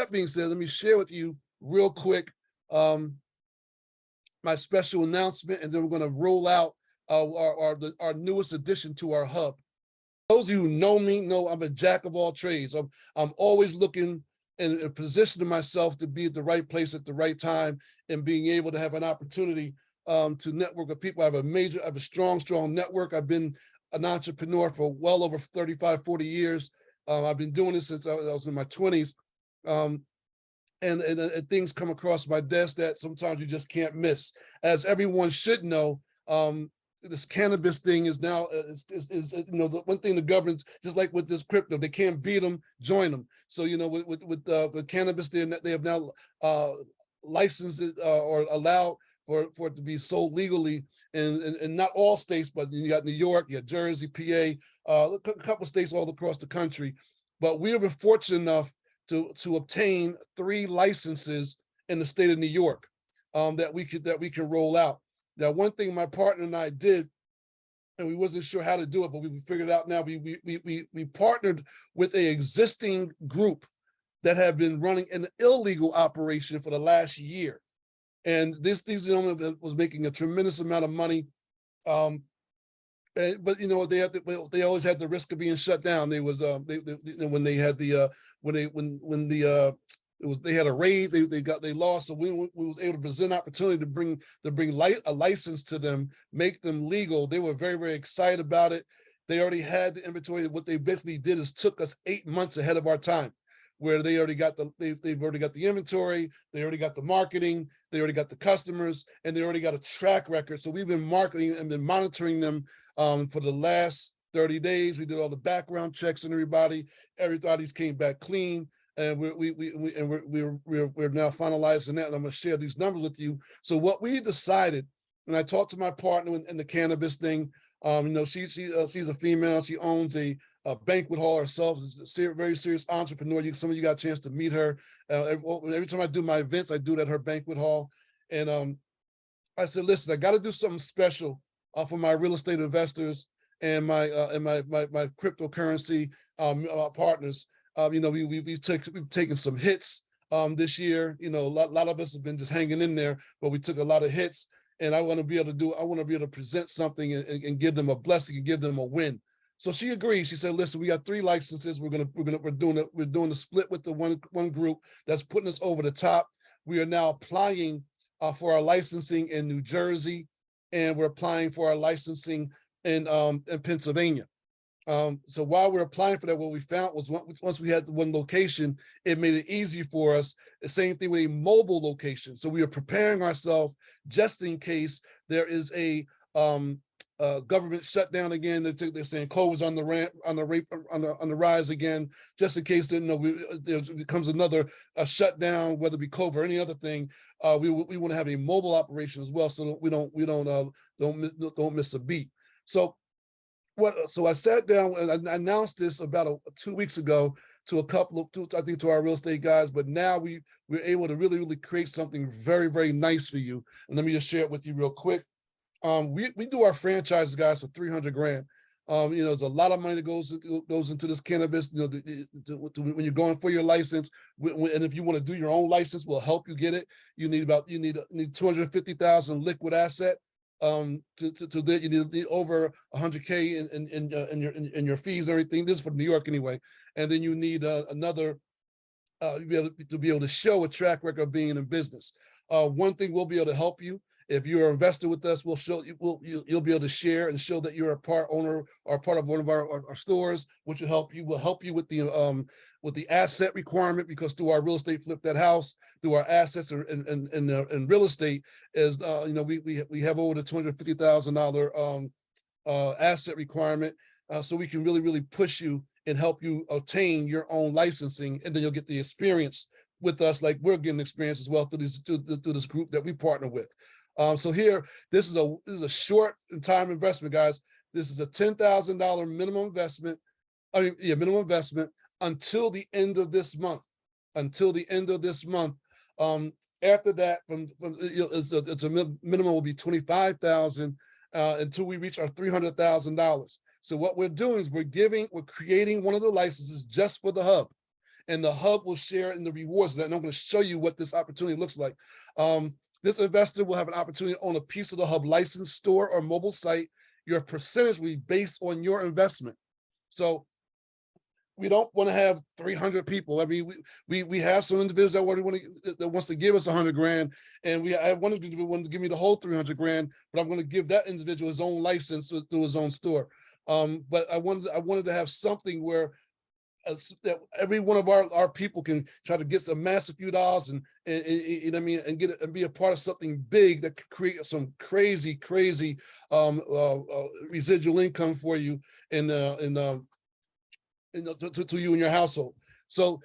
That being said, let me share with you real quick my special announcement, and then we're going to roll out our newest addition to our hub. Those of you who know me know I'm a jack of all trades. I'm always looking and positioning myself to be at the right place at the right time, and being able to have an opportunity to network with people. I have a strong network. I've been an entrepreneur for well over 35, 40 years. I've been doing this since I was in my 20s. And things come across my desk that sometimes you just can't miss. As everyone should know, this cannabis thing is now the one thing the government, just like with this crypto, they can't beat them, join them. So with cannabis, they have now licensed it or allowed for it to be sold legally in not all states, but you got New York, you got Jersey, PA, a couple states all across the country. But we have been fortunate enough to obtain 3 licenses in the state of New York that we can roll out. Now, one thing my partner and I did, and we wasn't sure how to do it, but we figured it out now. We partnered with an existing group that have been running an illegal operation for the last year, and this was making a tremendous amount of money. But they always had the risk of being shut down. They was when they had the they had a raid, they lost. So we was able to present an opportunity to bring a license to them, make them legal. They were very, very excited about it. They already had the inventory. What they basically did is took us 8 months ahead of our time, where they've already got the inventory, they already got the marketing, they already got the customers, and they already got a track record. So we've been marketing and been monitoring them for the last 30 days. We did all the background checks on everybody. Everybody's came back clean, and we're now finalizing that. And I'm going to share these numbers with you. So what we decided, and I talked to my partner in the cannabis thing. She's a female. She owns a banquet hall herself. She's a very serious entrepreneur. Some of you got a chance to meet her. Every time I do my events, I do it at her banquet hall. And I said, listen, I got to do something special for my real estate investors and my cryptocurrency partners. We've taken some hits this year. A lot of us have been just hanging in there, but we took a lot of hits. And I want to be able to present something and give them a blessing and give them a win. So she agreed. She said, listen, we got 3 licenses. We're doing the split with the one group that's putting us over the top. We are now applying for our licensing in New Jersey, and we're applying for our licensing in Pennsylvania. So while we're applying for that, what we found was once we had the one location, it made it easy for us. The same thing with a mobile location. So we are preparing ourselves just in case there is a government shutdown again. They're saying COVID's on the rise again, just in case there becomes another shutdown, whether it be COVID or any other thing. We want to have a mobile operation as well, so that we don't miss a beat. So I sat down and I announced this about 2 weeks ago to to our real estate guys, but now we're able to really, really create something very, very nice for you. And let me just share it with you real quick. We do our franchises, guys, for 300 grand. There's a lot of money that goes into this cannabis. When you're going for your license, and if you want to do your own license, we'll help you get it. You need 250,000 liquid asset. To that, you need over 100K in your fees and everything. This is for New York anyway. And then you need another to be able to show a track record of being in business. One thing we'll be able to help you. If you're an investor with us, we'll show you. You'll be able to share and show that you're a part owner or part of one of our stores, which will help you. We'll help you with the asset requirement, because through our real estate flip that house, through our assets and real estate is we have over the $250,000 asset requirement, so we can really, really push you and help you obtain your own licensing, and then you'll get the experience with us, like we're getting experience as well through this group that we partner with. So here, this is a short time investment, guys. This is a $10,000 minimum investment. Minimum investment until the end of this month. Until the end of this month. After that, it's a minimum will be $25,000 until we reach our $300,000. So what we're doing is we're creating one of the licenses just for the hub. and the hub will share in the rewards of that. And I'm going to show you what this opportunity looks like. This investor will have an opportunity to own a piece of the hub licensed store or mobile site. Your percentage will be based on your investment. So we don't want to have 300 people. I mean, we have some individuals that wants to give us 100 grand, and I have one individual who wants to give me the whole 300 grand, but I'm going to give that individual his own license through his own store. But I wanted to have something where that every one of our people can try to get a massive few dollars and I mean, and get and be a part of something big that could create some crazy residual income for you to you and your household. So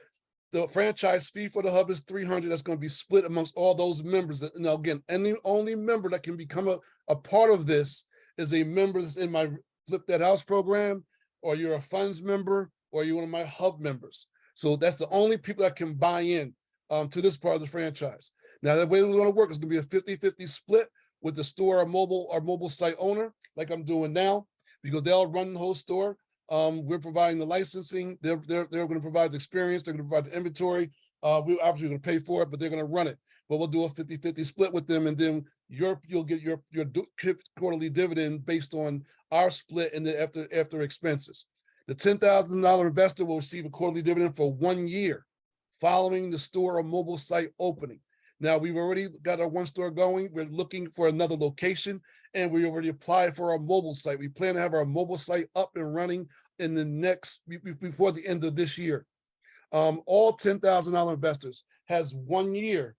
the franchise fee for the hub is $300. That's going to be split amongst all those members. Now, again, and the only member that can become a part of this is a member that's in my Flip That House program, or you're a funds member, or you're one of my hub members. So that's the only people that can buy in to this part of the franchise. Now, the way we're going to work is going to be a 50-50 split with the store or mobile site owner, like I'm doing now, because they'll run the whole store. We're providing the licensing. They're going to provide the experience. They're going to provide the inventory. We're obviously going to pay for it, but they're going to run it. But we'll do a 50-50 split with them, and then you'll get your quarterly dividend based on our split and then after expenses. The $10,000 investor will receive a quarterly dividend for 1 year following the store or mobile site opening. Now, we've already got our one store going. We're looking for another location, and we already applied for our mobile site. We plan to have our mobile site up and running in before the end of this year. All $10,000 investors has 1 year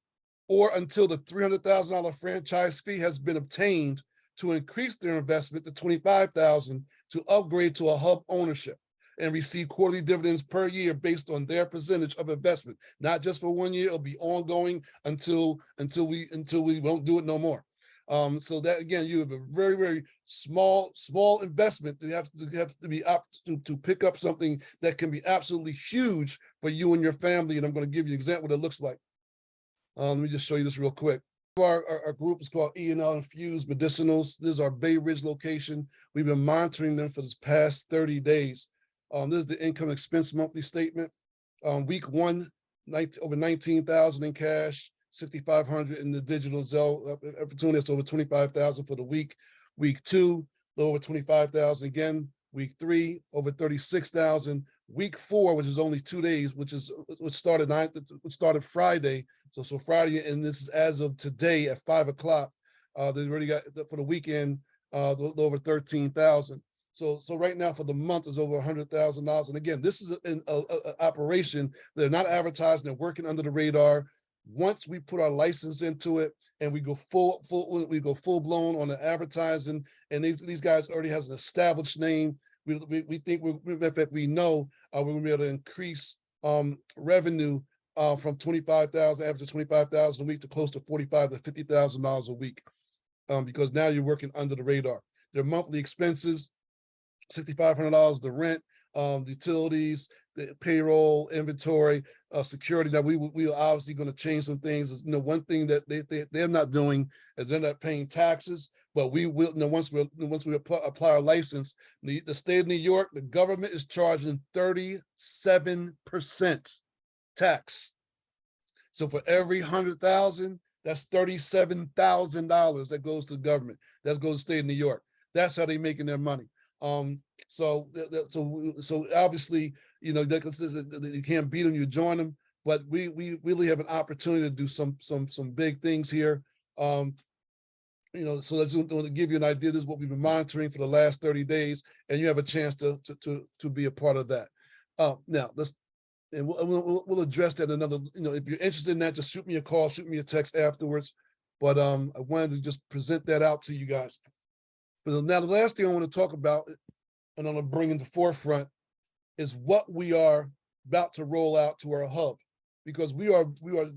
or until the $300,000 franchise fee has been obtained to increase their investment to $25,000 to upgrade to a hub ownership and receive quarterly dividends per year based on their percentage of investment. Not just for 1 year; it'll be ongoing until we won't do it no more. So that, again, you have a very small investment. You have to be up to pick up something that can be absolutely huge for you and your family. And I'm going to give you an example what it looks like. Let me just show you this real quick. Our group is called E&L Infused Medicinals. This is our Bay Ridge location. We've been monitoring them for this past 30 days. This is the income expense monthly statement. Week 1, over 19,000 in cash, 6,500 in the digital Zelle opportunity. That's over 25,000 for the week. Week 2, over 25,000 again. Week 3, over 36,000. Week 4, which is only 2 days, which started Friday. So Friday, and this is as of today at 5 o'clock. They already got for the weekend over 13,000. So right now for the month is over $100,000. And again, this is an operation. They're not advertising. They're working under the radar. Once we put our license into it and we go full blown on the advertising, and these guys already has an established name. We think in fact we know we're going to be able to increase revenue from 25,000, average of 25,000 a week to close to $45,000 to $50,000 a week, because now you're working under the radar. Their monthly expenses, $6,500, the rent, utilities, the payroll, inventory, security. Now we are obviously going to change some things. One thing that they're not doing is they're not paying taxes, but we will. Once we apply our license, the state of New York, the government is charging 37% tax. So for every 100,000, that's $37,000 that goes to the government. That goes to the state of New York. That's how they're making their money. So obviously, you can't beat them, you join them, but we really have an opportunity to do some big things here. So that's to give you an idea. This is what we've been monitoring for the last 30 days, and you have a chance to be a part of that. Now we'll address that another. If you're interested in that, just shoot me a call, shoot me a text afterwards. But I wanted to just present that out to you guys. But now the last thing I want to talk about, and I'm going to bring in the forefront, is what we are about to roll out to our hub, because we are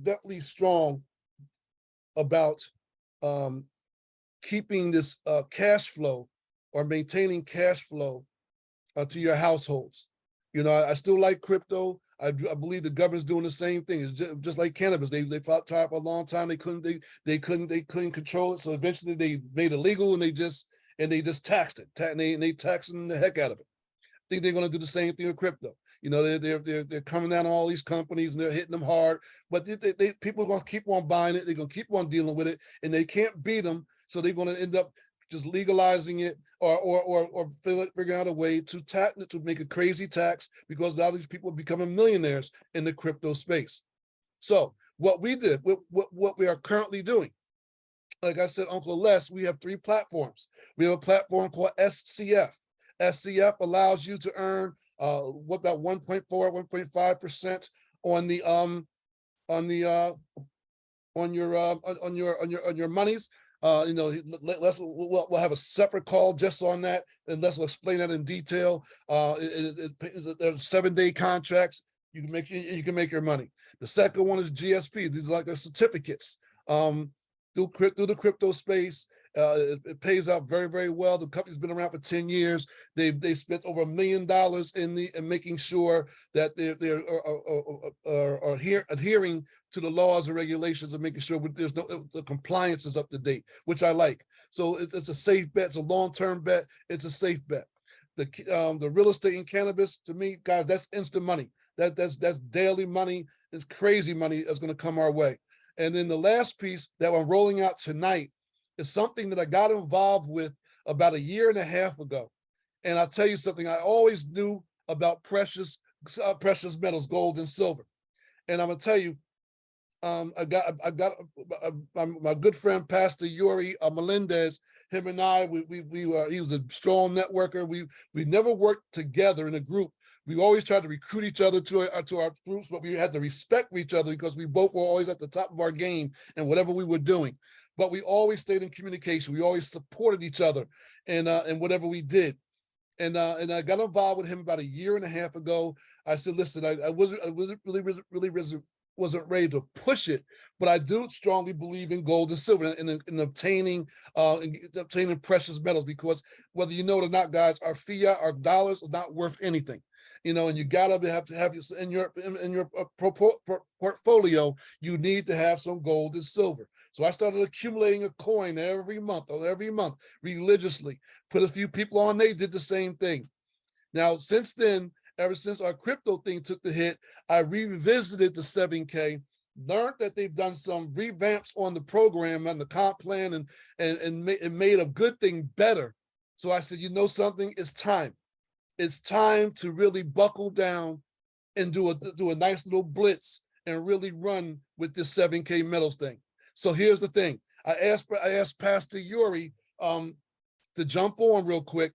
definitely strong about keeping this cash flow or maintaining cash flow to your households. I still like crypto. I believe the government's doing the same thing. It's just like cannabis. They fought for a long time. They couldn't control it. So eventually they made it legal, and they just taxed it. And they taxing the heck out of it. I think they're going to do the same thing with crypto. You know, they're coming down on all these companies and they're hitting them hard, but people are going to keep on buying it. They're going to keep on dealing with it, and they can't beat them. So they're going to end up just legalizing it or figuring out a way to make a crazy tax, because a lot of these people are becoming millionaires in the crypto space. So what we did, what we are currently doing, like I said, Uncle Les, we have 3 platforms. We have a platform called SCF. SCF allows you to earn what about 1.4, 1.5% on the on your monies. You know, we'll have a separate call just on that, and Les will explain that in detail. There's 7-day contracts. You can make your money. The second one is GSP. These are like the certificates. Through the crypto space. It pays out very, very well. The company's been around for 10 years. They spent over $1 million in making sure that they're adhering to the laws and regulations and making sure the compliance is up to date, which I like. So it's a safe bet. It's a long-term bet. It's a safe bet. The real estate and cannabis, to me, guys, that's instant money. That's daily money. It's crazy money that's going to come our way. And then the last piece that I'm rolling out tonight is something that I got involved with about 1.5 years ago. And I'll tell you something, I always knew about precious metals, gold and silver. And I'm gonna tell you, I got my good friend, Pastor Yuri Melendez, him and I, he was a strong networker. We never worked together in a group. We always tried to recruit each other to our groups, but we had to respect each other because we both were always at the top of our game and whatever we were doing. But we always stayed in communication. We always supported each other in whatever we did. And I got involved with him about 1.5 years ago. I said, listen, I wasn't ready to push it, but I do strongly believe in gold and silver and in obtaining precious metals, because whether you know it or not, guys, our fiat, our dollars is not worth anything. You know, and you gotta have to have in your portfolio. You need to have some gold and silver. So I started accumulating a coin every month religiously. Put a few people on, they did the same thing. Now, since then, ever since our crypto thing took the hit, I revisited the 7K, learned that they've done some revamps on the program and the comp plan and made a good thing better. So I said, you know something, it's time. It's time to really buckle down and do a nice little blitz and really run with this 7K metals thing. So here's the thing. I asked Pastor Yuri to jump on real quick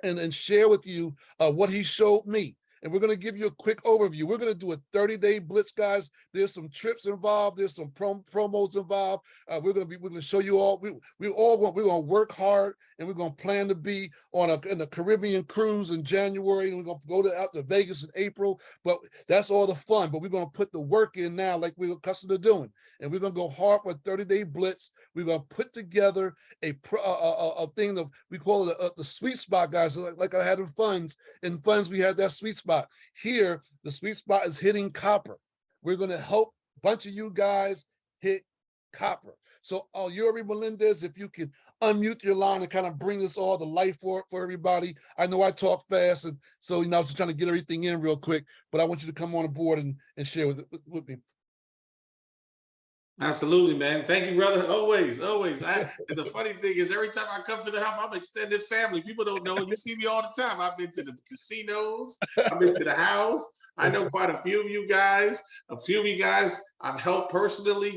and share with you what he showed me. And we're going to give you a quick overview. We're going to do a 30-day blitz, guys. There's some trips involved. There's some promos involved. We're going to show you all. We're going to work hard, and we're going to plan to be in the Caribbean cruise in January. And we're going to go out to Vegas in April. But that's all the fun. But we're going to put the work in now, like we're accustomed to doing. And we're going to go hard for a 30-day blitz. We're going to put together a thing that we call it the sweet spot, guys. Like I had in funds. In funds, we had that sweet spot. Here, the sweet spot is hitting copper. We're going to help a bunch of you guys hit copper. So, Yuri Melendez, if you can unmute your line and kind of bring this all to life for everybody. I know I talk fast, and so I was just trying to get everything in real quick, but I want you to come on board and share with me. Absolutely, man. Thank you, brother. Always, always. And the funny thing is, every time I come to the house, I'm extended family. People don't know. You see me all the time. I've been to the casinos. I've been to the house. I know quite a few of you guys. A few of you guys I've helped personally,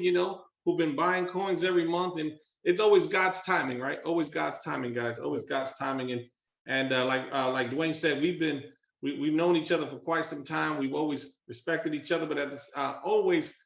who've been buying coins every month. And it's always God's timing, right? Always God's timing, guys. Always God's timing. And like Dwayne said, we've known each other for quite some time. We've always respected each other, but at this always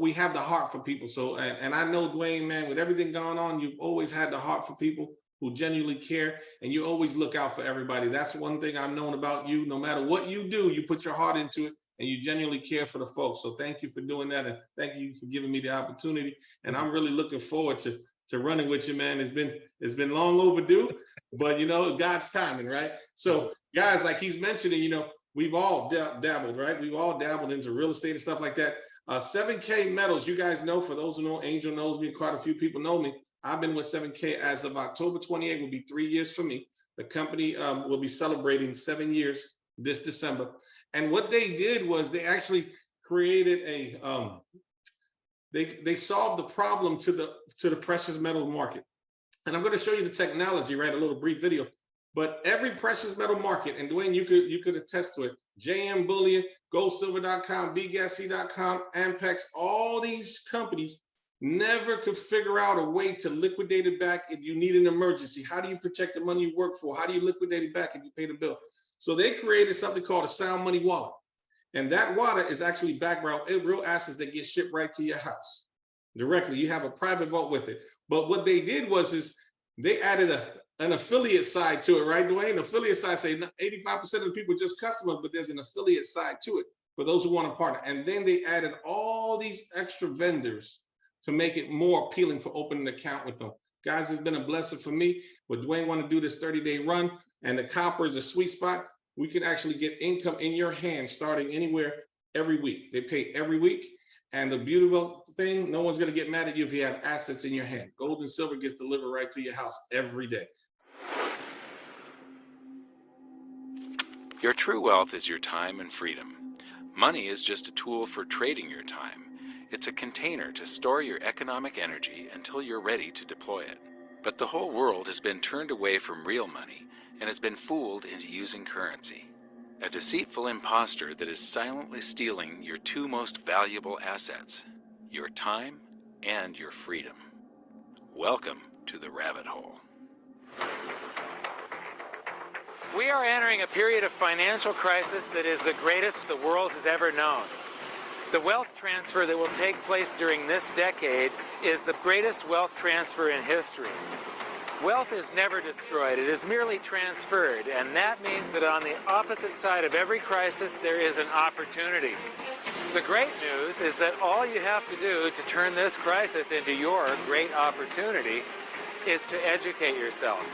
we have the heart for people. So, and I know, Dwayne, man, with everything going on, you've always had the heart for people who genuinely care, and you always look out for everybody. That's one thing I've known about you. No matter what you do, you put your heart into it, and you genuinely care for the folks. So thank you for doing that, and thank you for giving me the opportunity. And I'm really looking forward to running with you, man. It's been long overdue, but God's timing, right? So guys, like he's mentioning, we've all dabbled, right? We've all dabbled into real estate and stuff like that. 7K metals, you guys know, for those who know, Angel knows me, quite a few people know me. I've been with 7K as of October 28th, will be 3 years for me. The company will be celebrating 7 years this December. And what they did was they actually created a they solved the problem to the precious metal market. And I'm going to show you the technology, right? A little brief video. But every precious metal market, and Dwayne, you could attest to it. JM Bullion, GoldSilver.com, BGASC.com, Ampex, all these companies never could figure out a way to liquidate it back if you need an emergency. How do you protect the money you work for? How do you liquidate it back if you pay the bill? So they created something called a sound money wallet. And that wallet is actually backed by real assets that get shipped right to your house directly. You have a private vault with it. But what they did was they added an affiliate side to it, right, Dwayne? Affiliate side, say 85% of the people are just customers, but there's an affiliate side to it for those who want to partner. And then they added all these extra vendors to make it more appealing for opening an account with them. Guys, it's been a blessing for me. But Dwayne want to do this 30-day run, and the copper is a sweet spot. We can actually get income in your hand starting anywhere every week. They pay every week. And the beautiful thing, no one's going to get mad at you if you have assets in your hand. Gold and silver gets delivered right to your house every day. Your true wealth is your time and freedom. Money is just a tool for trading your time. It's a container to store your economic energy until you're ready to deploy it. But the whole world has been turned away from real money and has been fooled into using currency. A deceitful imposter that is silently stealing your two most valuable assets, your time and your freedom. Welcome to the rabbit hole. We are entering a period of financial crisis that is the greatest the world has ever known. The wealth transfer that will take place during this decade is the greatest wealth transfer in history. Wealth is never destroyed, it is merely transferred, and that means that on the opposite side of every crisis there is an opportunity. The great news is that all you have to do to turn this crisis into your great opportunity is to educate yourself.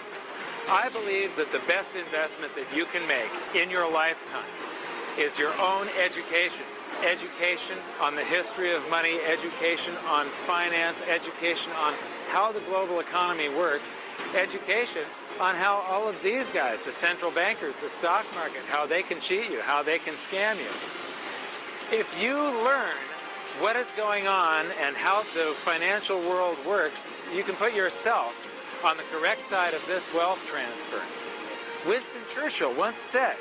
I believe that the best investment that you can make in your lifetime is your own education. Education on the history of money, education on finance, education on how the global economy works, education on how all of these guys, the central bankers, the stock market, how they can cheat you, how they can scam you. If you learn what is going on and how the financial world works, you can put yourself on the correct side of this wealth transfer. Winston Churchill once said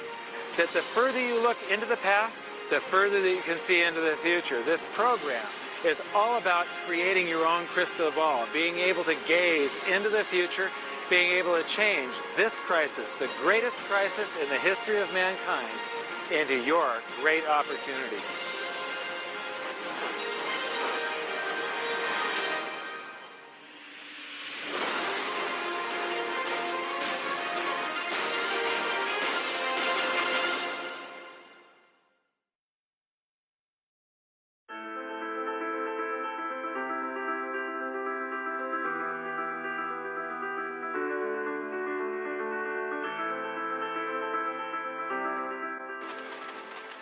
that the further you look into the past, the further that you can see into the future. This program is all about creating your own crystal ball, being able to gaze into the future, being able to change this crisis, the greatest crisis in the history of mankind, into your great opportunity.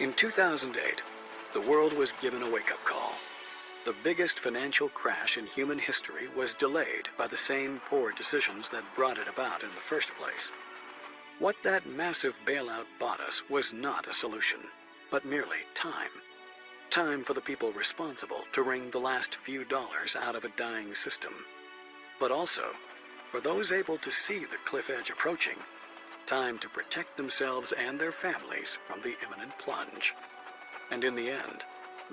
In 2008, the world was given a wake-up call. The biggest financial crash in human history was delayed by the same poor decisions that brought it about in the first place. What that massive bailout bought us was not a solution, but merely time. Time for the people responsible to wring the last few dollars out of a dying system. But also, for those able to see the cliff edge approaching, time to protect themselves and their families from the imminent plunge. And in the end,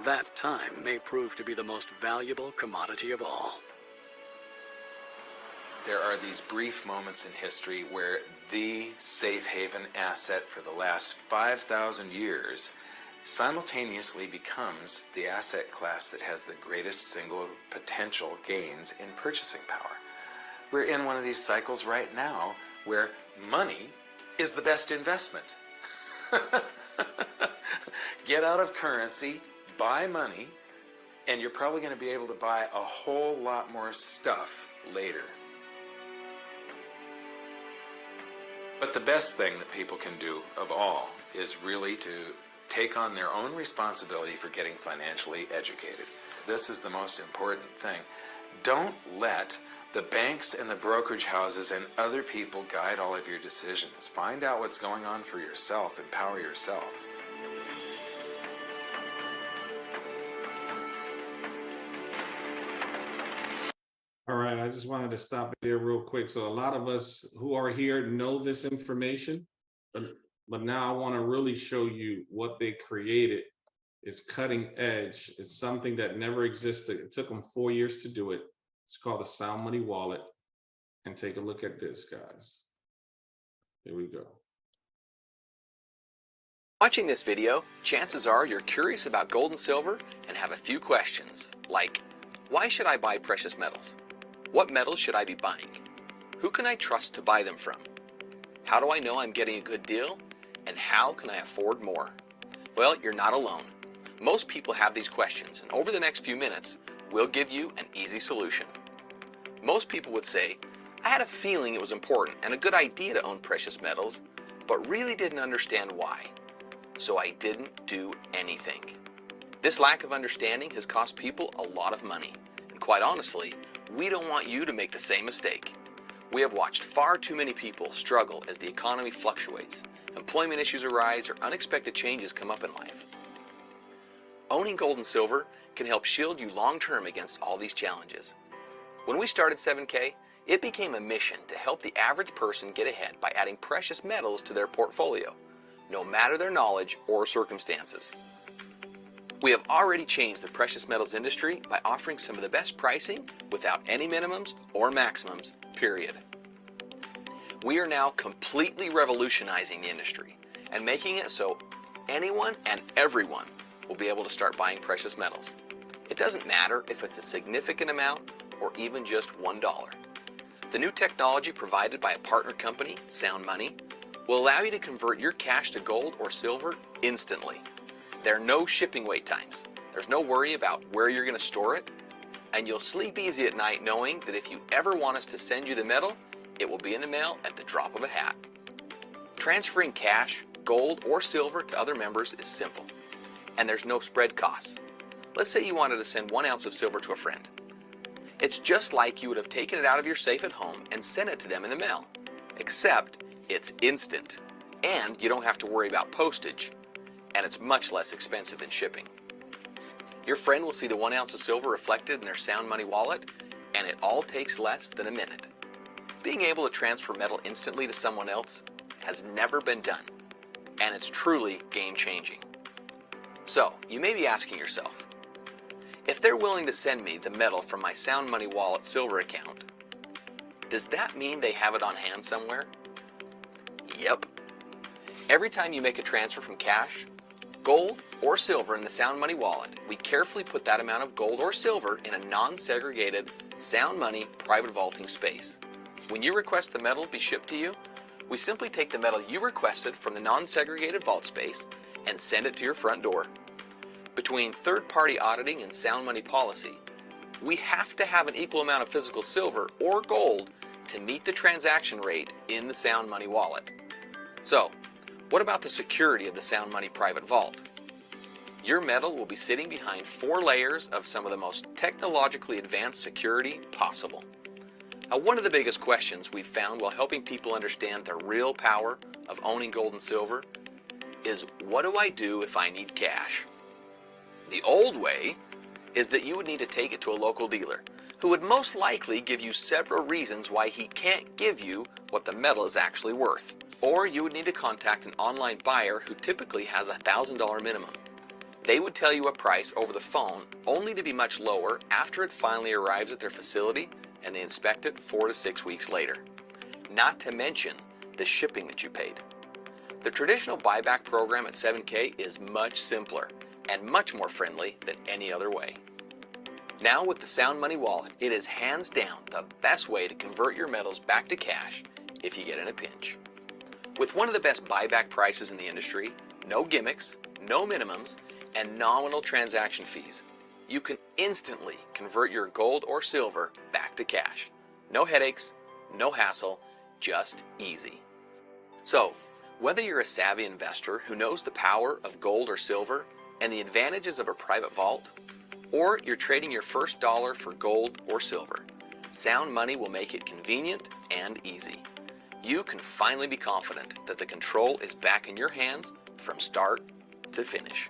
that time may prove to be the most valuable commodity of all. There are these brief moments in history where the safe haven asset for the last 5,000 years simultaneously becomes the asset class that has the greatest single potential gains in purchasing power. We're in one of these cycles right now where money is the best investment. Get out of currency, buy money, and you're probably going to be able to buy a whole lot more stuff later. But the best thing that people can do of all is really to take on their own responsibility for getting financially educated. This is the most important thing. Don't let The banks and the brokerage houses and other people guide all of your decisions. Find out what's going on for yourself. Empower yourself. All right, I just wanted to stop there real quick. So a lot of us who are here know this information, but now I want to really show you what they created. It's cutting edge. It's something that never existed. It took them 4 years to do it. It's called the Sound Money Wallet. And take a look at this, guys. Here we go. Watching this video, chances are you're curious about gold and silver and have a few questions, like, why should I buy precious metals? What metals should I be buying? Who can I trust to buy them from? How do I know I'm getting a good deal? And how can I afford more? Well, you're not alone. Most people have these questions, and over the next few minutes, we'll give you an easy solution. Most people would say, I had a feeling it was important and a good idea to own precious metals, but really didn't understand why. So I didn't do anything. This lack of understanding has cost people a lot of money. And quite honestly, we don't want you to make the same mistake. We have watched far too many people struggle as the economy fluctuates, employment issues arise, or unexpected changes come up in life. Owning gold and silver can help shield you long-term against all these challenges. When we started 7K, it became a mission to help the average person get ahead by adding precious metals to their portfolio, no matter their knowledge or circumstances. We have already changed the precious metals industry by offering some of the best pricing without any minimums or maximums, period. We are now completely revolutionizing the industry and making it so anyone and everyone will be able to start buying precious metals. It doesn't matter if it's a significant amount or even just $1. The new technology provided by a partner company, Sound Money, will allow you to convert your cash to gold or silver instantly. There are no shipping wait times. There's no worry about where you're going to store it, and you'll sleep easy at night knowing that if you ever want us to send you the metal, it will be in the mail at the drop of a hat. Transferring cash, gold, or silver to other members is simple, and there's no spread costs. Let's say you wanted to send 1 ounce of silver to a friend. It's just like you would have taken it out of your safe at home and sent it to them in the mail, except it's instant, and you don't have to worry about postage, and it's much less expensive than shipping. Your friend will see the 1 ounce of silver reflected in their Sound Money wallet, and it all takes less than a minute. Being able to transfer metal instantly to someone else has never been done, and it's truly game-changing. So, you may be asking yourself, if they're willing to send me the metal from my Sound Money wallet silver account, does that mean they have it on hand somewhere? Yep. Every time you make a transfer from cash, gold, or silver in the Sound Money wallet, we carefully put that amount of gold or silver in a non-segregated Sound Money private vaulting space. When you request the metal be shipped to you, we simply take the metal you requested from the non-segregated vault space and send it to your front door. Between third-party auditing and Sound Money policy, we have to have an equal amount of physical silver or gold to meet the transaction rate in the Sound Money wallet. So, what about the security of the Sound Money private vault? Your metal will be sitting behind 4 layers of some of the most technologically advanced security possible. Now, one of the biggest questions we've found while helping people understand the real power of owning gold and silver is, what do I do if I need cash? The old way is that you would need to take it to a local dealer who would most likely give you several reasons why he can't give you what the metal is actually worth. Or you would need to contact an online buyer who typically has a $1,000 minimum. They would tell you a price over the phone only to be much lower after it finally arrives at their facility and they inspect it 4 to 6 weeks later. Not to mention the shipping that you paid. The traditional buyback program at 7K is much simpler and much more friendly than any other way. Now with the Sound Money wallet, it is hands down the best way to convert your metals back to cash if you get in a pinch. With one of the best buyback prices in the industry, no gimmicks, no minimums, and nominal transaction fees, you can instantly convert your gold or silver back to cash. No headaches, no hassle, just easy. So, whether you're a savvy investor who knows the power of gold or silver and the advantages of a private vault, or you're trading your first dollar for gold or silver, Sound Money will make it convenient and easy. You can finally be confident that the control is back in your hands from start to finish.